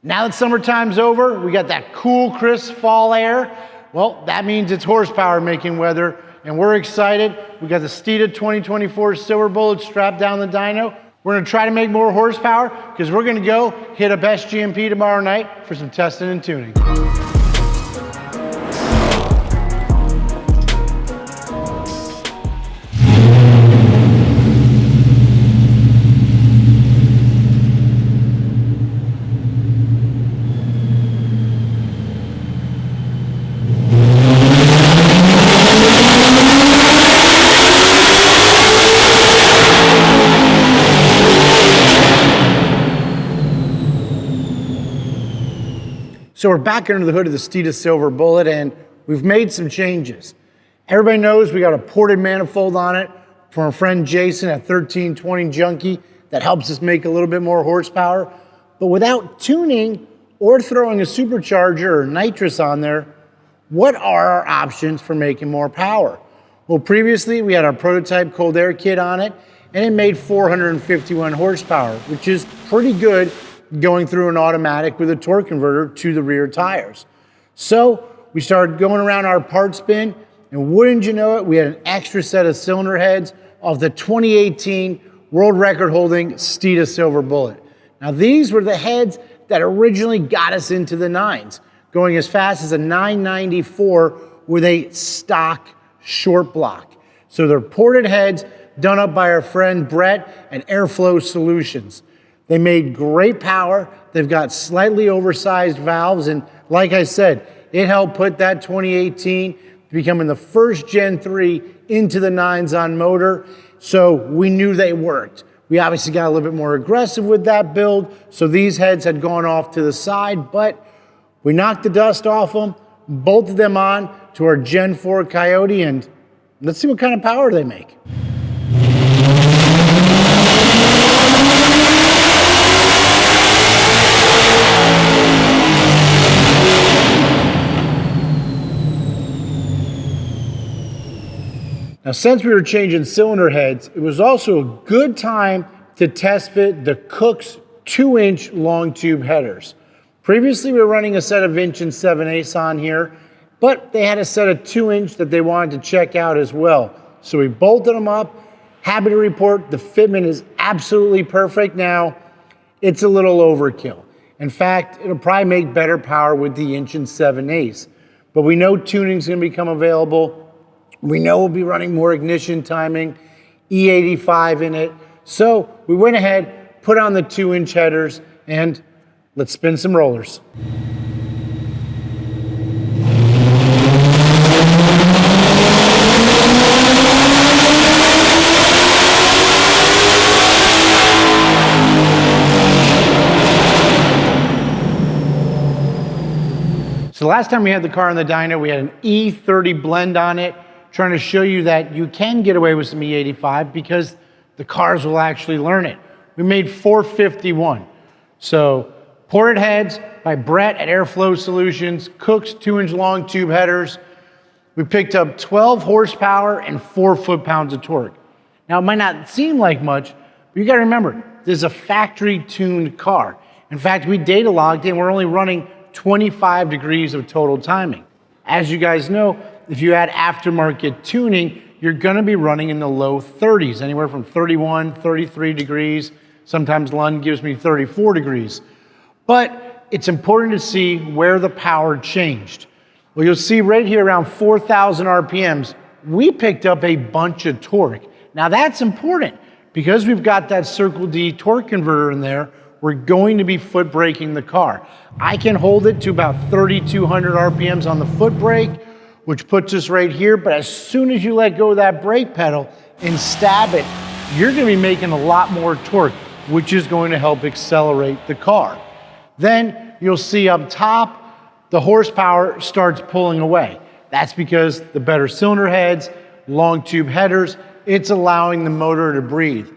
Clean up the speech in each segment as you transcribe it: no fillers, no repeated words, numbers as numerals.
Now that summertime's over, we got that cool, crisp fall air. Well, that means it's horsepower making weather, and we're excited. We got the Steeda 2024 Silver Bullet strapped down the dyno. We're gonna try to make more horsepower because we're gonna go hit up SGMP tomorrow night for some testing and tuning. So we're back under the hood of the Steeda Silver Bullet, and we've made some changes. Everybody knows we got a ported manifold on it from our friend Jason at 1320 Junkie that helps us make a little bit more horsepower. But without tuning or throwing a supercharger or nitrous on there, what are our options for making more power? Well, previously we had our prototype cold air kit on it, and it made 451 horsepower, which is pretty good going through an automatic with a torque converter to the rear tires. So we started going around our parts bin, and wouldn't you know it, we had an extra set of cylinder heads of the 2018 world record holding Steeda Silver Bullet. Now these were the heads that originally got us into the nines, going as fast as a 994 with a stock short block. So they're ported heads done up by our friend Brett at Airflow Solutions. They made great power. They've got slightly oversized valves, and like I said, it helped put that 2018 becoming the first Gen 3 into the nines on motor, so we knew they worked. We obviously got a little bit more aggressive with that build, so these heads had gone off to the side, but we knocked the dust off them, bolted them on to our Gen 4 Coyote, and let's see what kind of power they make. Now, since we were changing cylinder heads, it was also a good time to test fit the Kook's 2-inch long tube headers. Previously, we were running a set of 1.7" on here, but they had a set of 2-inch that they wanted to check out as well. So we bolted them up. Happy to report the fitment is absolutely perfect now. It's a little overkill. In fact, it'll probably make better power with the 1.7". But we know tuning's gonna become available. We know we'll be running more ignition timing, E85 in it. So we went ahead, put on the 2-inch headers, and let's spin some rollers. So the last time we had the car on the dyno, we had an E30 blend on it, trying to show you that you can get away with some E85 because the cars will actually learn it. We made 451. So ported heads by Brett at Airflow Solutions, Kook's 2-inch long tube headers. We picked up 12 horsepower and 4 foot-pounds of torque. Now it might not seem like much, but you gotta remember, this is a factory tuned car. In fact, we data logged and we're only running 25 degrees of total timing. As you guys know, if you add aftermarket tuning, you're gonna be running in the low 30s, anywhere from 31, 33 degrees. Sometimes Lund gives me 34 degrees. But it's important to see where the power changed. Well, you'll see right here around 4,000 RPMs, we picked up a bunch of torque. Now that's important because we've got that Circle D torque converter in there. We're going to be foot braking the car. I can hold it to about 3,200 RPMs on the foot brake, which puts us right here, but as soon as you let go of that brake pedal and stab it, you're gonna be making a lot more torque, which is going to help accelerate the car. Then you'll see up top, the horsepower starts pulling away. That's because the better cylinder heads, long tube headers, it's allowing the motor to breathe.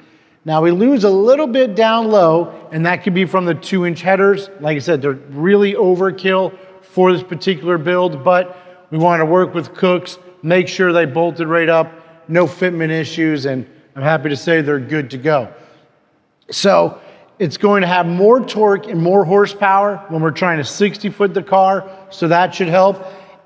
Now we lose a little bit down low, and that could be from the 2-inch headers. Like I said, they're really overkill for this particular build, but we want to work with Kook's, make sure they bolted right up, no fitment issues, and I'm happy to say they're good to go. So It's going to have more torque and more horsepower when we're trying to 60-foot the car, so that should help.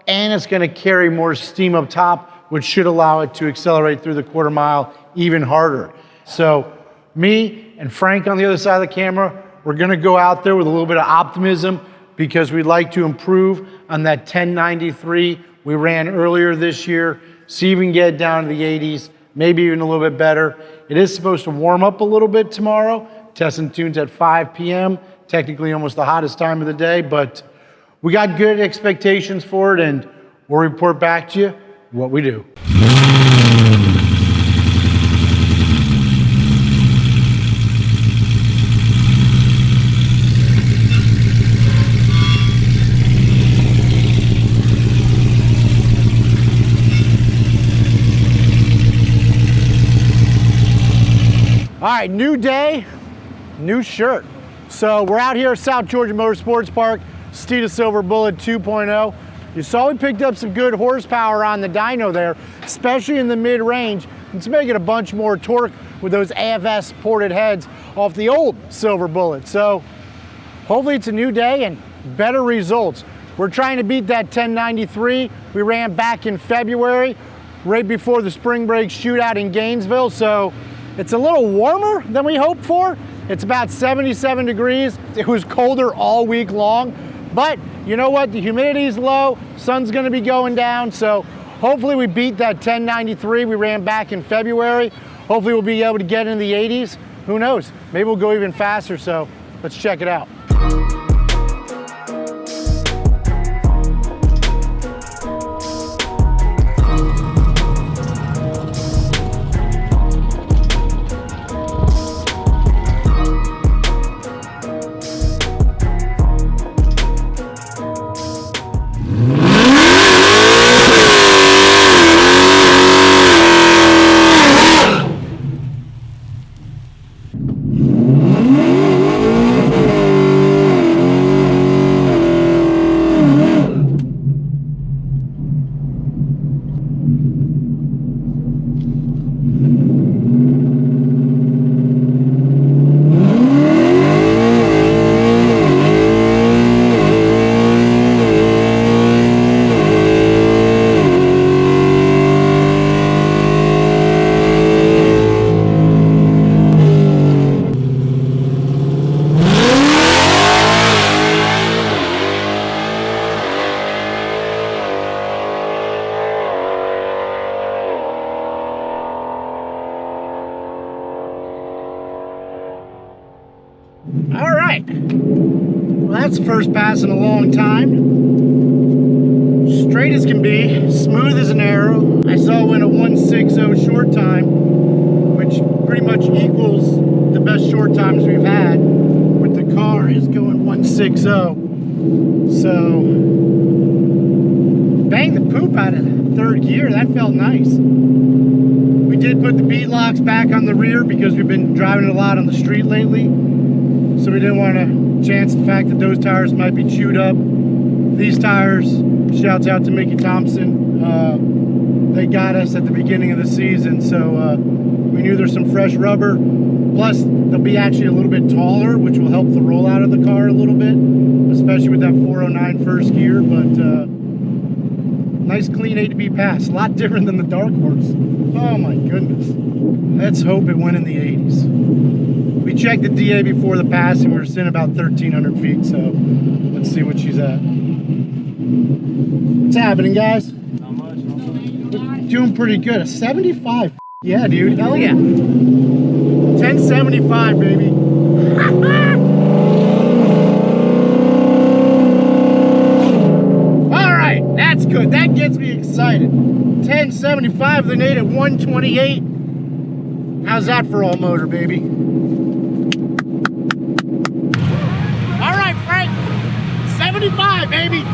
And it's going to carry more steam up top, which should allow it to accelerate through the quarter mile even harder. So me and Frank on the other side of the camera, we're going to go out there with a little bit of optimism because we'd like to improve on that 1093 we ran earlier this year, see if we can get it down to the 80s, maybe even a little bit better. It is supposed to warm up a little bit tomorrow. Tests and tunes at 5 p.m., technically almost the hottest time of the day, but we got good expectations for it, and we'll report back to you what we do. All right, new day, new shirt. So we're out here at South Georgia Motorsports Park, Steeda Silver Bullet 2.0. You saw we picked up some good horsepower on the dyno there, especially in the mid-range. It's making a bunch more torque with those AFS ported heads off the old Silver Bullet. So hopefully it's a new day and better results. We're trying to beat that 1093 we ran back in February, right before the spring break shootout in Gainesville. So it's a little warmer than we hoped for. It's about 77 degrees. It was colder all week long, but you know what? The humidity's low, sun's gonna be going down, so hopefully we beat that 1093 we ran back in February. Hopefully we'll be able to get in the 80s. Who knows? Maybe we'll go even faster, so let's check it out. All right, well, that's the first pass in a long time. Straight as can be, smooth as an arrow. I saw it went a 1:60 short time, which pretty much equals the best short times we've had. With the car is going 1:60. So, bang the poop out of third gear, that felt nice. We did put the bead locks back on the rear because we've been driving a lot on the street lately. So we didn't want to chance the fact that those tires might be chewed up. These tires, shouts out to Mickey Thompson, they got us at the beginning of the season, so we knew there's some fresh rubber. Plus, they'll be actually a little bit taller, which will help the rollout of the car a little bit, especially with that 409 first gear, but nice clean A to B pass. A lot different than the Dark Horse. Oh my goodness. Let's hope it went in the 80s. We checked the DA before the pass and we're sitting about 1,300 feet, so let's see what she's at. What's happening, guys? Not much. We're doing pretty good. A 75. Yeah, dude. Hell yeah. 1075, baby. All right, that's good. That gets me excited. 1075, the Nate at 128. How's that for all motor, baby? All right, Frank. 75, baby.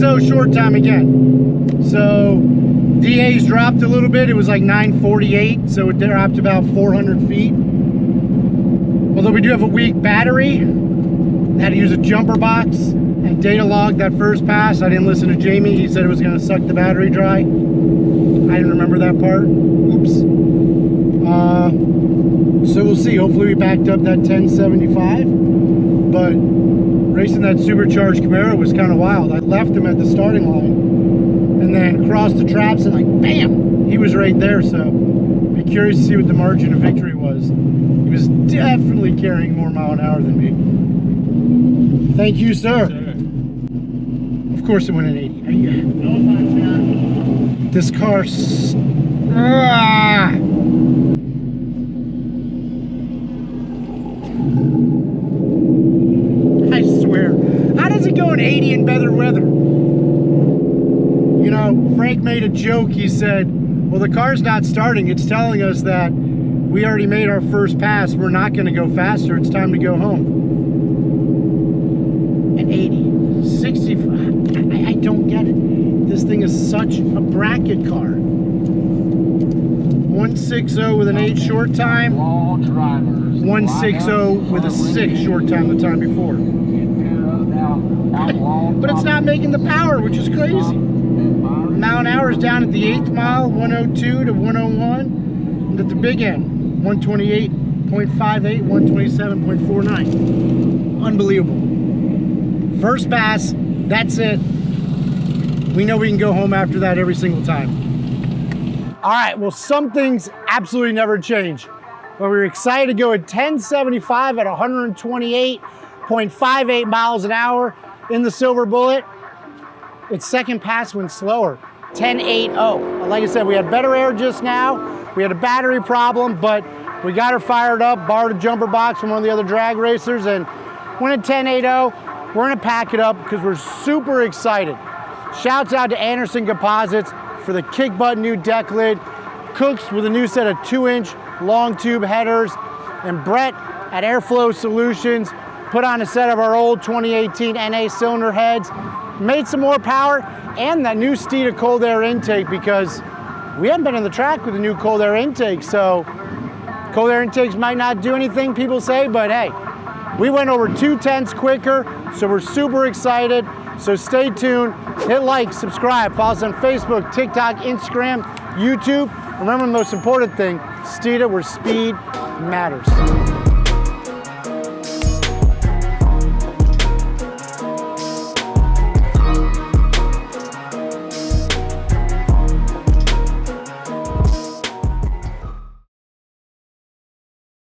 160 short time again. So DA's dropped a little bit. It was like 948, so it dropped about 400 feet. Although we do have a weak battery, I had to use a jumper box and data log that first pass. I didn't listen to Jamie. He said it was going to suck the battery dry. I didn't remember that part. Oops. So we'll see. Hopefully we backed up that 1075. But racing that supercharged Camaro was kind of wild. I left him at the starting line and then crossed the traps and like, bam, he was right there. So be curious to see what the margin of victory was. He was definitely carrying more mile an hour than me. Thank you, sir. Of course it went at 80. This car... I swear. How does it go in 80 in better weather? You know, Frank made a joke. He said, well, the car's not starting. It's telling us that we already made our first pass. We're not going to go faster. It's time to go home. At 80, 65. I don't get it. This thing is such a bracket car. 160 with an 8 short time. 160 with a 6 short time the time before. But it's not making the power, which is crazy. Mile an hour is down at the 8th mile, 102 to 101. And at the big end, 128.58, 127.49. Unbelievable. First pass, that's it. We know we can go home after that every single time. All right, well, some things absolutely never change. But we were excited to go at 1075 at 128.58 miles an hour in the Silver Bullet. Its second pass went slower, 1080. Like I said, we had better air just now. We had a battery problem, but we got her fired up, borrowed a jumper box from one of the other drag racers, and went at 1080. We're gonna pack it up because we're super excited. Shouts out to Anderson Composites for the kick butt new deck lid, Cooks with a new set of 2-inch long tube headers, and Brett at Airflow Solutions put on a set of our old 2018 NA cylinder heads, made some more power, and that new Steeda cold air intake, because we haven't been on the track with a new cold air intake. So cold air intakes might not do anything, people say, but hey, we went over 2/10 quicker, so we're super excited. So stay tuned, hit like, subscribe, follow us on Facebook, TikTok, Instagram, YouTube. Remember the most important thing, Steeda, where speed matters.